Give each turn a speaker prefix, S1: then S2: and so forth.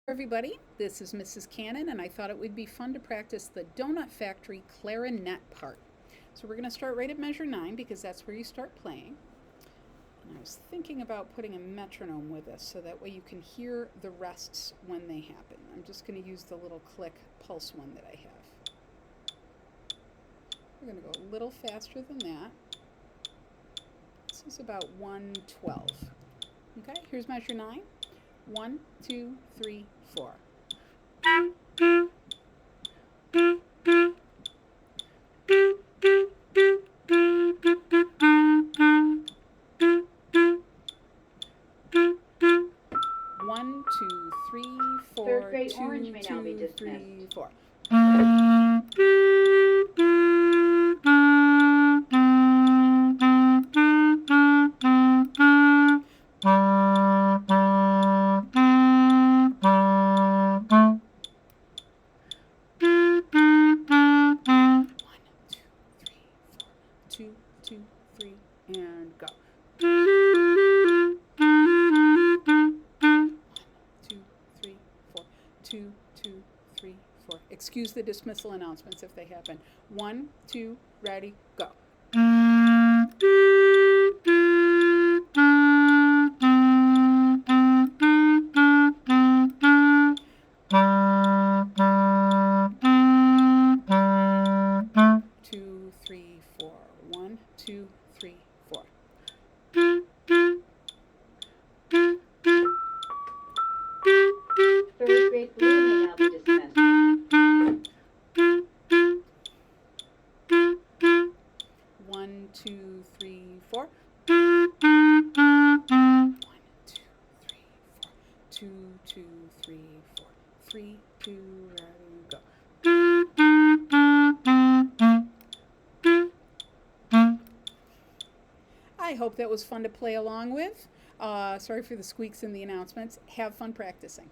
S1: Everybody, this is Mrs. Cannon, and I thought it would be fun to practice the Donut Factory clarinet part. So we're going to start right at measure 9 because that's where you start playing. And I was thinking about putting a metronome with this so that way you can hear the rests when they happen. I'm just going to use the little click pulse one that I have. We're going to go a little faster than that. This is about 112. Okay, here's measure 9. 1, 2, 3, 4. One, two, three, four.
S2: Third grade orange may now be dismissed.
S1: 3, 4. Two, two, three, and go. 1, 2, 3, 4. 2, 2, 3, 4. Excuse the dismissal announcements if they happen. 1, 2, ready, go. Two, three, four. 1, 2, 3, 4.
S2: Third grade blue may now be dismissed.
S1: 1, 2, 3, 4. 1, 2, 3, 4. 2, 2, 3, 4. 3, 2, ready, go. I hope that was fun to play along with. Sorry for the squeaks in the announcements. Have fun practicing.